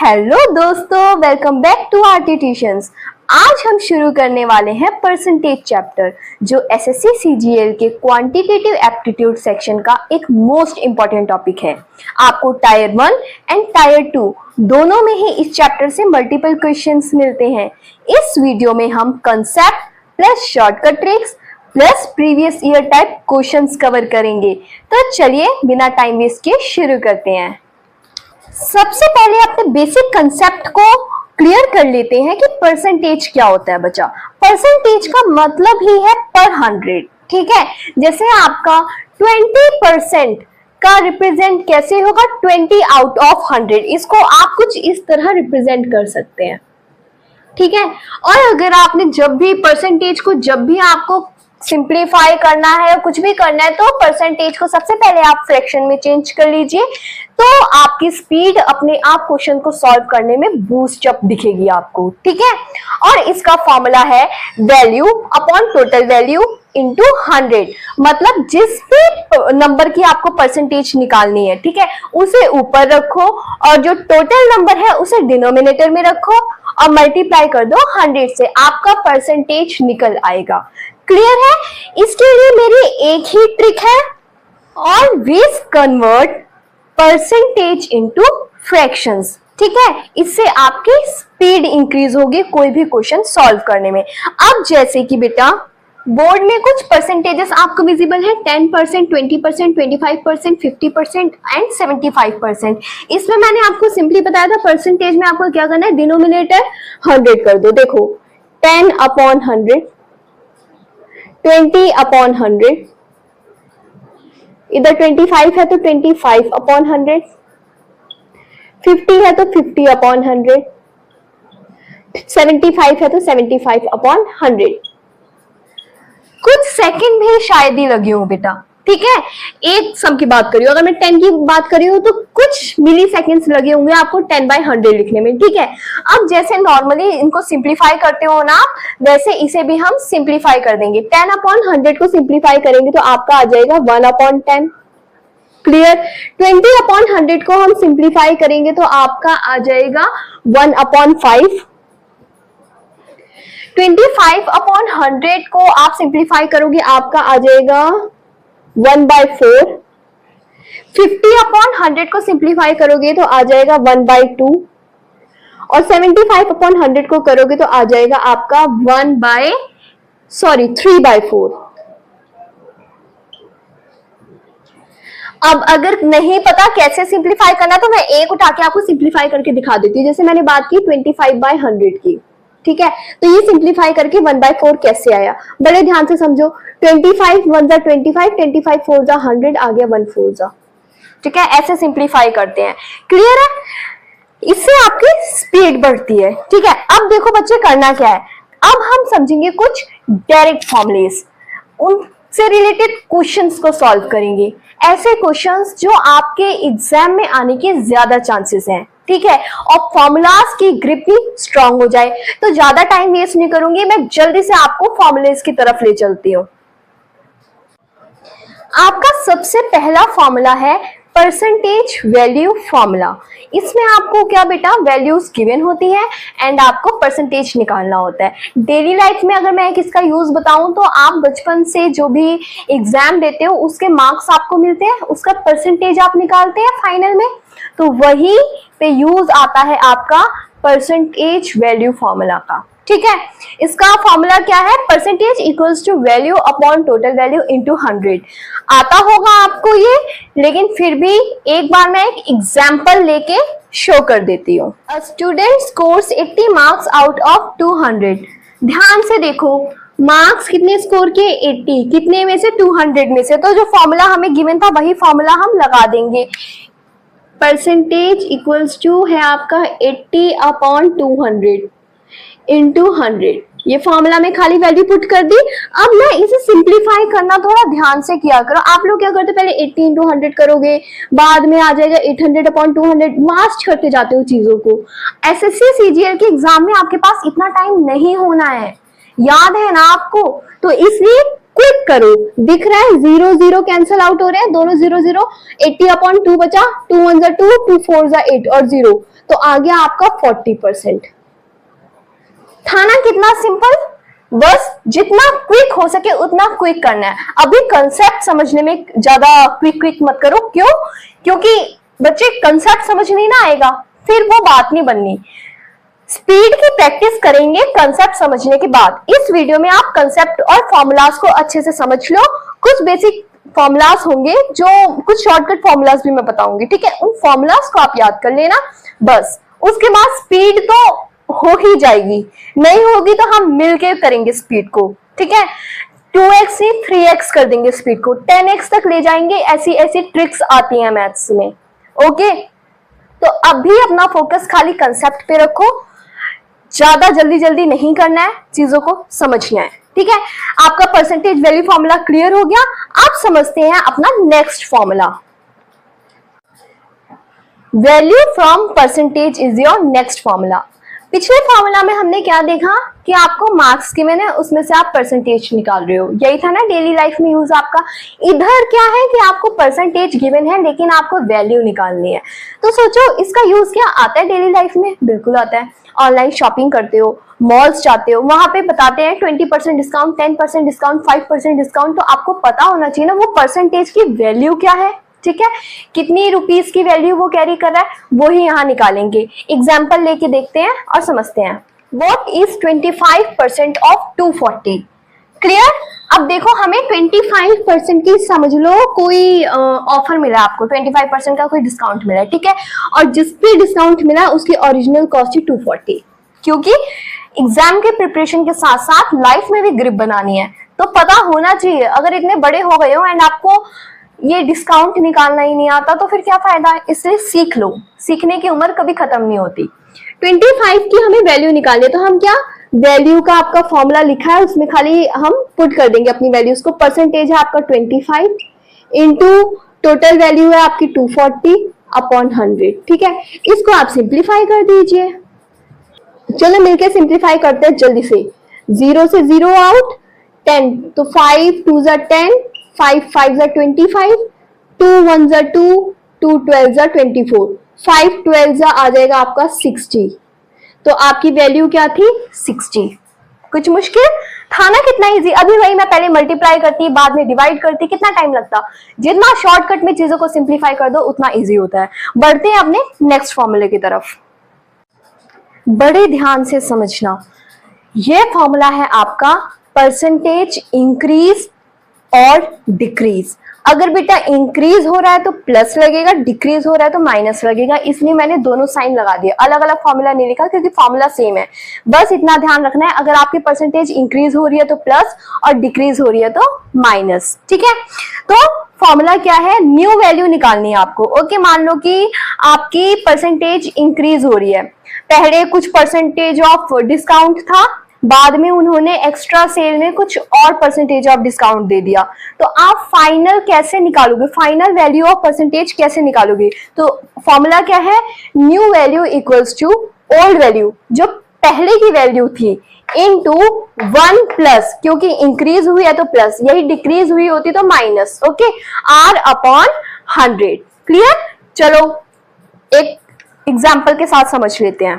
Hello दोस्तों, welcome back to RT tuitions. आज हम शुरू करने वाले हैं परसेंटेज चैप्टर, जो एसएससी सीजीएल के क्वांटिटेटिव एप्टीट्यूड सेक्शन का एक मोस्ट इंपॉर्टेंट टॉपिक है। आपको टायर 1 एंड टायर 2 दोनों में ही इस चैप्टर से मल्टीपल क्वेश्चंस मिलते हैं। इस वीडियो में हम concept plus shortcut tricks plus previous year type questions cover करेंगे। तो चलिए बिना टाइम वेस्ट किए शुरू करते हैं। सबसे पहले अपने बेसिक कंसेप्ट को क्लियर कर लेते हैं कि परसेंटेज क्या होता है बच्चा। परसेंटेज का मतलब ही है पर 100, ठीक है। जैसे आपका 20% का रिप्रेजेंट कैसे होगा, 20 आउट ऑफ 100, इसको आप कुछ इस तरह रिप्रेजेंट कर सकते हैं, ठीक है। और अगर आपने जब भी परसेंटेज को जब भी आपको सिंप्लीफाई करना है, कुछ भी करना है, तो परसेंटेज को सबसे पहले आप फ्रैक्शन में चेंज कर लीजिए, तो आपकी स्पीड अपने आप क्वेश्चन को सॉल्व करने में बूस्ट अप दिखेगी आपको, ठीक है। और इसका फॉर्मूला है value upon total value into 100। मतलब जिस भी नंबर की आपको परसेंटेज निकालनी है, ठीक है, उसे ऊपर रखो और जो टोटल नंबर है उसे डिनोमिनेटर में रखो और मल्टीप्लाई कर दो 100 से, आपका परसेंटेज निकल आएगा। क्लियर है? इसके लिए मेरी एक ही ट्रिक है, always convert percentage into fractions, ठीक है। इससे आपकी स्पीड इंक्रीज होगी कोई भी क्वेश्चन सॉल्व करने में। अब जैसे कि बेटा बोर्ड में कुछ परसेंटेजेस आपको विजिबल है, 10%, 20%, 25%, 50% एंड 75%। इसमें मैंने आपको सिंपली बताया था परसेंटेज में आपको क्या करना है, डिनोमिनेटर 100 कर दो। देखो 10 अपॉन 100, 20 अपॉन 100, इधर 25 है तो 25 अपॉन 100, 50 है तो 50 अपॉन 100, 75 है तो 75 अपॉन 100। कुछ सेकंड भी शायद ही लगे हो बेटा, ठीक है। एक सम की बात करियो, अगर मैं 10 की बात करी हूं तो कुछ मिली सेकेंड्स लगे होंगे आपको 10/100 लिखने में, ठीक है। अब जैसे नॉर्मली इनको सिंप्लीफाई करते हो ना, वैसे इसे भी हम सिंप्लीफाई कर देंगे। 10 अपॉन 100 को सिंप्लीफाई करेंगे तो आपका आ जाएगा 1 अपॉन 10। क्लियर? 20 अपॉन 100 को हम सिंप्लीफाई करेंगे तो आपका आ जाएगा 1 अपॉन 5। 25 अपॉन 100 को आप सिंप्लीफाई करोगे, आपका आ जाएगा 1/4। 50 अपॉन 100 को सिंप्लीफाई करोगे तो आ जाएगा 1/2 और 75 अपॉन 100 को करोगे तो आ जाएगा आपका 3/4। अब अगर नहीं पता कैसे सिंप्लीफाई करना तो मैं एक उठा के आपको सिंप्लीफाई करके दिखा देती हूँ। जैसे मैंने बात की 25/100 की, ठीक है, तो ये सिंप्लीफाई करके 1/4 कैसे आया, बड़े ध्यान से समझो। 25 1 जा 25, 25 4 जा 100, आ गया 1 4 जा, ठीक है। ऐसे सिंप्लीफाई करते हैं। क्लियर है? इससे आपकी स्पीड बढ़ती है, ठीक है। अब देखो बच्चे करना क्या है, अब हम समझेंगे कुछ डायरेक्ट फॉर्मूलेस, उनसे रिलेटेड क्वेश्चंस को सॉल्व करेंगे। ऐसे क्वेश्चंस जो आपके एग्जाम में आने के ज्यादा चांसेस हैं, ठीक है, और फॉर्मूलाज की ग्रिप भी स्ट्रांग हो जाए। तो ज्यादा टाइम वेस्ट नहीं करूंगी, मैं जल्दी से आपको फॉर्मूलेज की तरफ ले चलती हूँ। आपका सबसे पहला फॉर्मूला है परसेंटेज वैल्यू फॉर्मूला। इसमें आपको क्या बेटा, वैल्यूज गिवन होती है एंड आपको परसेंटेज निकालना होता है। डेली लाइफ में अगर मैं इसका यूज बताऊं तो आप बचपन से जो भी एग्जाम देते हो उसके मार्क्स आपको मिलते हैं, उसका परसेंटेज आप निकालते हैं फाइनल में, तो वही पे यूज आता है आपका परसेंटेज वैल्यू फॉर्मूला का, ठीक है। इसका फॉर्मूला क्या है, percentage equals to value upon total value into 100। आता होगा आपको ये, लेकिन फिर भी एक बार मैं एक एग्जांपल लेके शो कर देती हूँ। A student scores 80 marks out of 200। ध्यान से देखो, मार्क्स कितने स्कोर के, 80, कितने में से, 200 में से। तो जो फॉर्मूला हमें गिवन था वही फॉर्मूला हम लगा देंगे। परसेंटेज इक्वल्स टू है आपका 80 अपॉन 200 इंटू 100। ये फॉर्मूला में खाली वैल्यू पुट कर दी। अब ना इसे सिंप्लीफाई करना थोड़ा ध्यान से किया करो। आप लोग क्या करते, पहले 80 इंटू 100 करोगे, बाद में आ जाएगा 800 अपॉन 200, मास्ट करते जाते हो चीजों को। एसएससी सीजीएल के एग्जाम में आपके पास इतना टाइम नहीं होना है, याद है ना आपको, तो इसलिए क्विक करो, दिख रहा है 0 0 कैंसिल आउट हो रहे हैं, दोनों 0 0, 80/2 बचा, 2 1 2, 2 4 8 और 0, तो आ गया आपका 40%। था ना कितना सिंपल, बस जितना क्विक हो सके उतना क्विक करना है। अभी कंसेप्ट समझने में ज्यादा क्विक मत करो, क्यों? क्योंकि बच्चे कंसेप्ट समझ नहीं ना आएगा, फिर वो बात नहीं बननी। स्पीड की प्रैक्टिस करेंगे कंसेप्ट समझने के बाद। इस वीडियो में आप कंसेप्ट और फॉर्मूलाज को अच्छे से समझ लो। कुछ बेसिक फॉर्मूलाज होंगे, जो कुछ शॉर्टकट फॉर्मूलाज भी मैं बताऊंगी, ठीक है? उन फॉर्मूलाज को आप याद कर लेना बस। उसके बाद स्पीड तो हो ही जाएगी, नहीं होगी तो हम मिलके करेंगे स्पीड को, ठीक है? 2x से 3x कर देंगे स्पीड को, 10x तक ले जाएंगे। ऐसी ऐसी ट्रिक्स आती हैं मैथ्स में, ओके? तो अभी अपना फोकस खाली कंसेप्ट पे रखो, ज्यादा जल्दी जल्दी नहीं करना है, चीजों को समझना है, ठीक है? आपका परसेंटेज वैल्यू फॉर्मूला क्लियर हो गया। आप समझते हैं अपना next formula. Value from percentage is your next formula. पिछले फॉर्मूला में हमने क्या देखा कि आपको मार्क्स गिवन है, उसमें से आप परसेंटेज निकाल रहे हो, यही था ना डेली लाइफ में यूज आपका। इधर क्या है कि आपको परसेंटेज गिवन है लेकिन आपको वैल्यू निकालनी है। तो सोचो इसका यूज क्या आता है डेली लाइफ में? बिल्कुल आता है। ऑनलाइन शॉपिंग करते हो, मॉल्स जाते हो, वहां पे बताते हैं 20% डिस्काउंट, 10% डिस्काउंट, 5% डिस्काउंट, तो आपको पता होना चाहिए ना वो परसेंटेज की वैल्यू क्या है, ठीक है? कितनी रुपीस की वैल्यू वो कैरी कर रहा है, वो ही यहाँ निकालेंगे। एग्जाम्पल लेके देखते हैं और समझते हैं। What is 25% of 240? क्लियर? अब देखो हमें 25% की समझ लो कोई ऑफर मिला है आपको, 25% का कोई डिस्काउंट मिला है, ठीक है? और जिस पे डिस्काउंट मिला है उसकी ओरिजिनल कॉस्ट है 240, क्योंकि एग्जाम के प्रिपरेशन के साथ साथ लाइफ में भी ग्रिप बनानी है, तो पता होना चाहिए। अगर इतने बड़े हो गए हो एंड आपको ये डिस्काउंट निकालना ही नहीं आता तो फिर क्या फायदा है? इसलिए सीख लो, सीखने की उम्र कभी खत्म नहीं होती। 25 की हमें वैल्यू निकालनी है, तो हम क्या, वैल्यू का आपका फॉर्मूला लिखा है उसमें खाली हम पुट कर देंगे अपनी वैल्यूज को। परसेंटेज है आपका 25 इंटू टोटल वैल्यू है आपकी 240/100, ठीक है? इसको आप सिंप्लीफाई कर दीजिए। चलो मिलके सिंप्लीफाई करते हैं जल्दी से। 0 से 0 आउट, 10 तो 5 2 10, 5 5 25, 2 1 2, 2 12 24, 5 12 आ जाएगा आपका 60। तो आपकी वैल्यू क्या थी? 60। कुछ मुश्किल था ना? कितना इजी। अभी वही मैं पहले मल्टीप्लाई करती, बाद में डिवाइड करती, कितना टाइम लगता? जितना शॉर्टकट में चीजों को सिंप्लीफाई कर दो उतना इजी होता है। बढ़ते हैं अपने नेक्स्ट फॉर्मूले की तरफ। बड़े ध्यान से समझना, यह फॉर्मूला है आपका परसेंटेज इंक्रीज और डिक्रीज। अगर बेटा इंक्रीज हो रहा है तो प्लस लगेगा, डिक्रीज हो रहा है तो माइनस लगेगा, इसलिए मैंने दोनों साइन लगा दिए। अलग अलग फॉर्मूला नहीं लिखा क्योंकि फॉर्मूला सेम है। बस इतना ध्यान रखना है, अगर आपकी परसेंटेज इंक्रीज हो रही है तो प्लस और डिक्रीज हो रही है तो माइनस, ठीक है? तो फॉर्मूला क्या है? न्यू वैल्यू निकालनी है आपको। ओके, मान लो कि आपकी परसेंटेज इंक्रीज हो रही है, पहले कुछ परसेंटेज ऑफ डिस्काउंट था, बाद में उन्होंने एक्स्ट्रा सेल में कुछ और परसेंटेज ऑफ डिस्काउंट दे दिया, तो आप फाइनल कैसे निकालोगे? फाइनल वैल्यू ऑफ परसेंटेज कैसे निकालोगे? तो फॉर्मूला क्या है? New value equals to old value, जो पहले की वैल्यू थी, इनटू 1 प्लस, क्योंकि इंक्रीज हुई है तो प्लस, यही डिक्रीज हुई होती तो माइनस, ओके? R/100। क्लियर? चलो एक एग्जाम्पल के साथ समझ लेते हैं।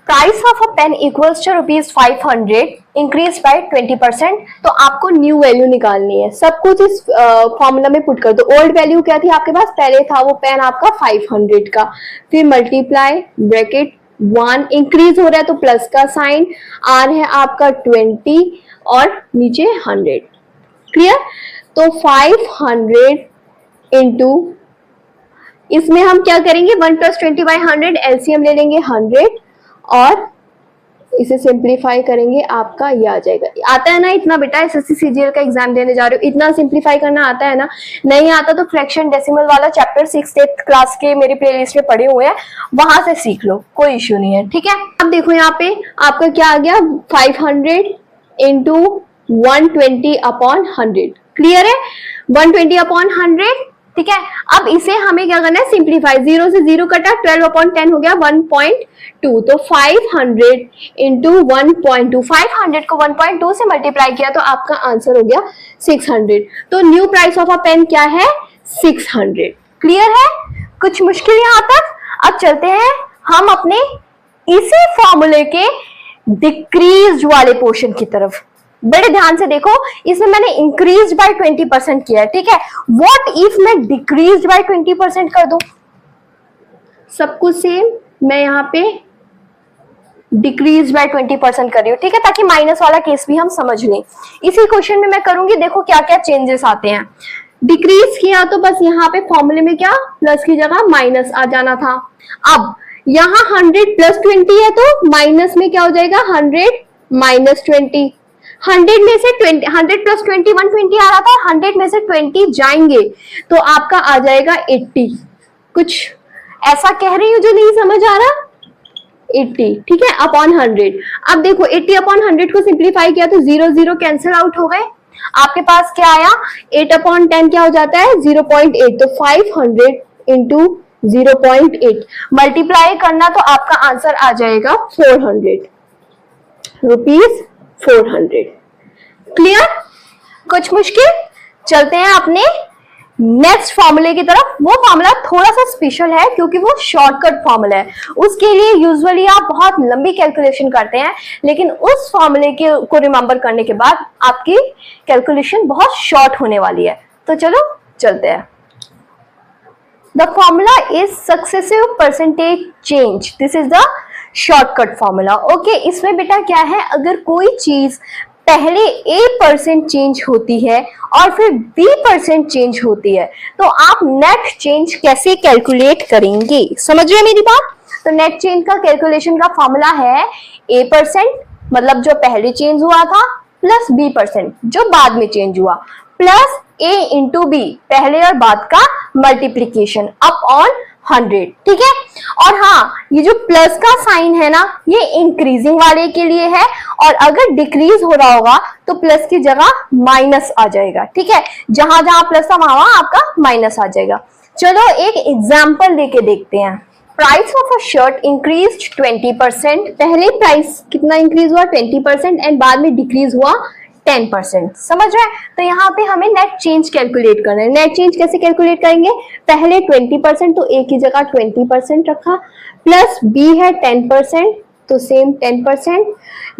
Price of a pen equals to ₹500 increase by 20%। तो आपको न्यू वैल्यू निकालनी है। सब कुछ इस फॉर्मूला में पुट कर दो। ओल्ड वैल्यू क्या थी आपके पास? पहले था वो पेन आपका 500 का, फिर मल्टीप्लाई ब्रैकेट 1, इंक्रीज हो रहा है तो प्लस का साइन, आर है आपका 20 और नीचे 100। क्लियर? तो 500 इंटू, इसमें हम क्या करेंगे? 1 + 20/100 एलसीएम ले लेंगे 100 और इसे सिंप्लीफाई करेंगे, आपका ये आ जाएगा। आता है ना इतना बेटा? एसएससी सीजीएल का एग्जाम देने जा रहे हो, इतना सिंप्लीफाई करना आता है ना? नहीं आता तो फ्रैक्शन डेसिमल वाला चैप्टर 6th क्लास के मेरे प्लेलिस्ट में पड़े हुए हैं, वहां से सीख लो, कोई इश्यू नहीं है, ठीक है? अब देखो यहाँ पे आपका क्या आ गया? 500 इंटू 120/100। क्लियर है? 120/100 ठीक है। अब इसे हमें क्या करना है, सिंप्लीफाई। 0 से 0 कटा, 12/10 हो गया 1.2। तो 500 इंटू 1.2, 500 को 1.2 से मल्टीप्लाई किया तो आपका आंसर हो गया 600। तो new price of a pen क्या है, 600। क्लियर है, कुछ मुश्किल यहां तक। अब चलते हैं हम अपने इसी फॉर्मूले के डिक्रीज वाले पोर्शन की तरफ। बड़े ध्यान से देखो, इसमें मैंने इंक्रीज बाय 20% किया है, ठीक है। व्हाट इफ मैं डिक्रीज बाय 20% कर दूं, सब कुछ सेम, मैं यहां पे डिक्रीज बाय 20% कर रही हूं, ठीक है, ताकि माइनस वाला केस भी हम समझ लें। इसी क्वेश्चन में मैं करूंगी, देखो क्या क्या चेंजेस आते हैं। डिक्रीज किया तो बस यहाँ पे फॉर्मूले में क्या, प्लस की जगह माइनस आ जाना था। अब यहाँ 100 प्लस 20 है तो माइनस में क्या हो जाएगा, 100 माइनस 20। 100 में से 20, 100 प्लस 20 120 आ रहा था, 100 में से 20 जाएंगे तो आपका आ जाएगा 80। कुछ ऐसा कह रही हूं जो नहीं समझ आ रहा, 80, ठीक है, अपॉन 100। अब देखो 80 अपॉन 100 को सिंप्लीफाई किया तो 0 0 कैंसिल आउट हो गए। आपके पास क्या आया, 8/10 क्या हो जाता है, 0.8। तो 500 इंटू 0.8 मल्टीप्लाई करना तो आपका आंसर आ जाएगा 400 रुपीज, 400। क्लियर, कुछ मुश्किल। चलते हैं अपने नेक्स्ट फॉर्मूले की तरफ। वो फॉर्मूला थोड़ा सा स्पेशल है क्योंकि वो शॉर्टकट फॉर्मूला है। उसके लिए यूजुअली आप बहुत लंबी कैलकुलेशन करते हैं, लेकिन उस फॉर्मूले को रिमेंबर करने के बाद आपकी कैलकुलेशन बहुत शॉर्ट होने वाली है। तो चलो चलते हैं। The formula is successive percentage change, this is the shortcut formula. Okay, इसमें बेटा क्या है, अगर कोई चीज पहले A% चेंज होती है और फिर B% चेंज होती है तो आप नेट चेंज कैसे कैलकुलेट करेंगे, समझ रहे हैं मेरी बात। तो नेट चेंज का कैलकुलेशन का फॉर्मूला है A% मतलब जो पहले चेंज हुआ था, प्लस B% जो बाद में चेंज हुआ, प्लस A इंटू B पहले और बाद का मल्टीप्लीकेशन अपॉन 100, ठीक है। और हाँ, ये जो प्लस का साइन है ना, ये इंक्रीजिंग वाले के लिए है, और अगर डिक्रीज हो रहा होगा तो प्लस की जगह माइनस आ जाएगा, ठीक है। जहां जहां प्लस था वहां आपका माइनस आ जाएगा। चलो एक एग्जांपल लेके देखते हैं। Price of a shirt increase 20%। पहले प्राइस कितना इंक्रीज हुआ, 20%, एंड बाद में डिक्रीज हुआ 10%। समझ रहे हैं। तो यहाँ पे हमें नेट चेंज कैलकुलेट करना है। नेट चेंज कैसे कैलकुलेट करेंगे, पहले 20% तो A की जगह 20% रखा, प्लस B है 10% तो सेम 10%,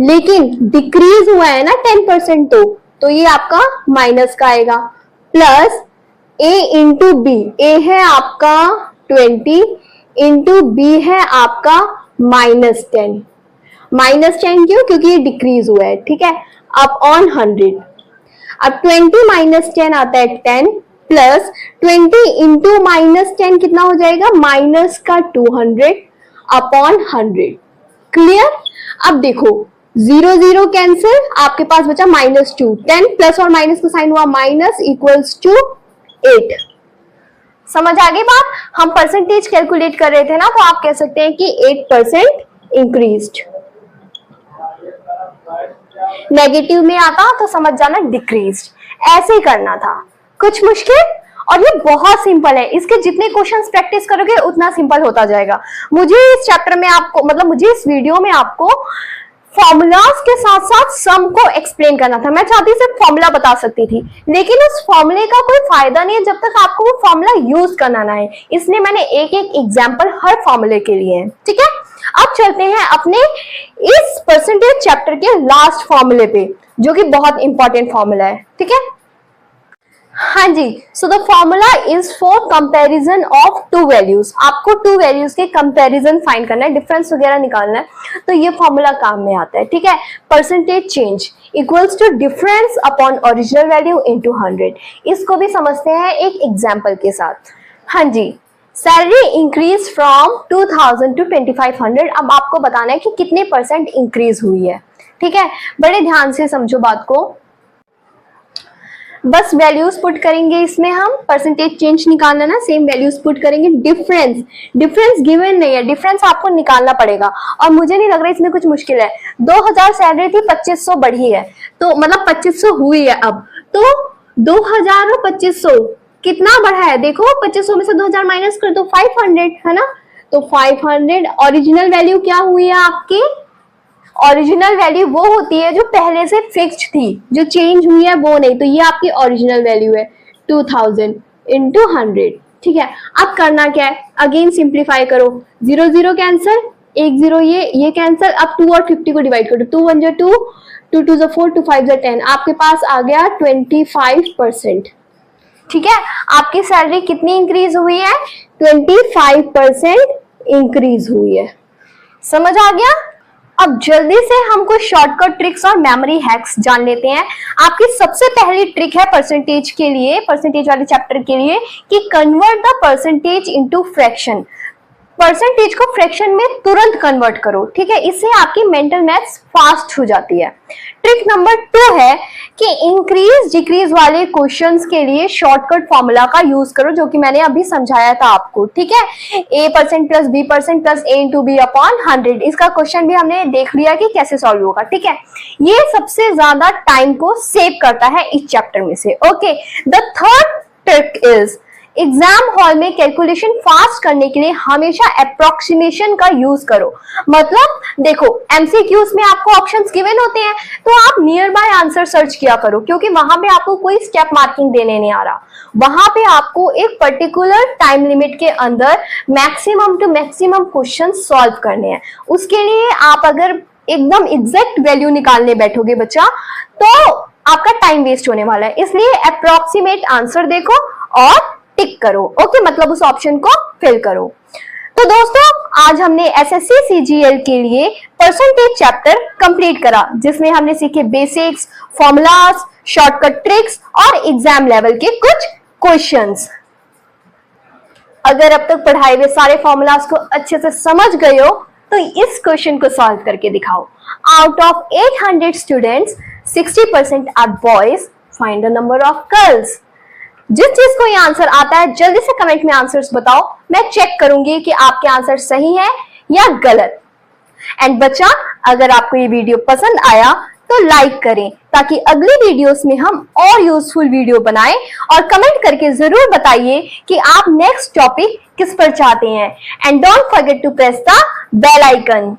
लेकिन डिक्रीज हुआ है ना 10% तो ये आपका माइनस का आएगा, plus A into B, A है आपका 20 इंटू B है आपका -10। -10 क्यों, क्योंकि ये डिक्रीज हुआ है, ठीक है, अपॉन 100। अब 20 माइनस 10 आता है 10, प्लस 20 इंटू -10 कितना हो जाएगा, माइनस का 200 अपॉन 100। क्लियर। अब देखो 0 0 कैंसिल, आपके पास बचा -2, 10 प्लस और माइनस का साइन हुआ माइनस, इक्वल्स टू 8। समझ आ गई बात। हम परसेंटेज कैलकुलेट कर रहे थे ना, तो आप कह सकते हैं कि 8% इंक्रीज्ड। नेगेटिव में आता तो समझ जाना डिक्रीज्ड, ऐसे ही करना था। कुछ मुश्किल, और ये बहुत सिंपल है। इसके जितने क्वेश्चंस प्रैक्टिस करोगे उतना सिंपल होता जाएगा। मुझे इस चैप्टर में आपको, मतलब मुझे इस वीडियो में आपको फॉर्मूलाज के साथ साथ सम को एक्सप्लेन करना था। मैं चाहती सिर्फ फॉर्मूला बता सकती थी, लेकिन उस फॉर्मूले का कोई फायदा नहीं है जब तक आपको वो फॉर्मूला यूज करना ना है। इसलिए मैंने एक एक एग्जाम्पल हर फॉर्मूले के लिए है, ठीक है। अब चलते हैं अपने इस परसेंटेज चैप्टर के लास्ट फॉर्मूले पे, जो कि बहुत इंपॉर्टेंट फॉर्मूला है, ठीक है। हाँ जी, so the formula is for comparison of two values. आपको टू वैल्यूज के कंपैरिजन फाइंड करना है, डिफरेंस वगैरह निकालना है, तो ये फॉर्मूला काम में आता है, ठीक है। Percentage change equals to difference upon original value into 100। इसको भी समझते हैं एक एग्जांपल के साथ। हाँ जी, सैलरी इंक्रीज फ्रॉम 2000 टू 2500। अब आपको बताना है कि कितने परसेंट इंक्रीज हुई है, ठीक है। बड़े ध्यान से समझो बात को। बस वैल्यूज पुट करेंगे, इसमें हम परसेंटेज चेंज निकालना ना, सेम वैल्यूज पुट करेंगे। डिफरेंस गिवन नहीं है, डिफरेंस आपको निकालना पड़ेगा, और मुझे नहीं लग रहा इसमें कुछ मुश्किल है। 2000 सैलरी थी, 2500 बढ़ी है, तो मतलब 2500 हुई है। अब तो 2000 और 2500 कितना बढ़ा है, देखो 2500 में से 2000 माइनस कर दो, 500 है ना। तो 500 ओरिजिनल वैल्यू क्या हुई है आपकी, ओरिजिनल वैल्यू वो होती है जो पहले से फिक्स्ड थी, जो चेंज हुई है वो नहीं। तो ये आपकी ओरिजिनल वैल्यू है 2000 इंटू 100, ठीक है। अब करना क्या है, अगेन सिंप्लीफाई करो, 0 0 कैंसिल, 1 0 ये कैंसिल। अब 2 और 50 को डिवाइड करो, 2 1 2, 2 2 4, 2 5 10, आपके पास आ गया 25%, ठीक है। आपकी सैलरी कितनी इंक्रीज हुई है, 25% इंक्रीज हुई है, समझ आ गया। अब जल्दी से हम कुछ शॉर्टकट ट्रिक्स और मेमोरी हैक्स जान लेते हैं। आपकी सबसे पहली ट्रिक है परसेंटेज के लिए, परसेंटेज वाले चैप्टर के लिए, कि convert the percentage into fraction. Percentage को फ्रैक्शन में तुरंत कन्वर्ट करो, ठीक है। इससे आपकी मेंटल मैथ्स फास्ट हो जाती है। ट्रिक नंबर 2 है कि इंक्रीज डिक्रीज वाले क्वेश्चंस के लिए शॉर्टकट फॉर्मूला का यूज करो, जो कि मैंने अभी समझाया था आपको, ठीक है। a% plus b% plus a into B upon 100, इसका क्वेश्चन भी हमने देख लिया कि कैसे सॉल्व होगा, ठीक है। ये सबसे ज्यादा टाइम को सेव करता है इस चैप्टर में से। Okay, the third trick is, exam hall में कैलकुलेशन फास्ट करने के लिए हमेशा अप्रोक्सीमेशन का यूज करो। मतलब देखो, एमसीक्यूज में आपको ऑप्शंस गिवन होते हैं, तो आप नियर बाय आंसर सर्च किया करो, क्योंकि वहां पे आपको कोई स्टेप मार्किंग देने नहीं आ रहा। वहां पे आपको एक पर्टिकुलर टाइम लिमिट के अंदर maximum to maximum question solve करने हैं। उसके लिए आप अगर एकदम एग्जैक्ट वैल्यू निकालने बैठोगे बच्चा, तो आपका टाइम वेस्ट होने वाला है। इसलिए अप्रोक्सीमेट आंसर देखो और टिक करो, ओके, मतलब उस ऑप्शन को फिल करो। तो दोस्तों, आज हमने एसएससी सीजीएल के लिए परसेंटेज चैप्टर कंप्लीट करा, जिसमें हमने सीखे बेसिक्स, फॉर्मूलाज, शॉर्टकट ट्रिक्स और एग्जाम लेवल के कुछ क्वेश्चंस। अगर अब तक पढ़ाए हुए सारे फॉर्मूलाज को अच्छे से समझ गए हो, तो इस क्वेश्चन को सॉल्व करके दिखाओ। Out of 800 students 60% are boys, find the number of girls. जिस चीज को ये आंसर आता है, जल्दी से कमेंट में आंसर्स बताओ, मैं चेक करूंगी कि आपके आंसर सही है या गलत। एंड बच्चा, अगर आपको ये वीडियो पसंद आया तो लाइक करें, ताकि अगली वीडियोस में हम और यूजफुल वीडियो बनाएं। और कमेंट करके जरूर बताइए कि आप नेक्स्ट टॉपिक किस पर चाहते हैं। And don't forget to press the bell icon.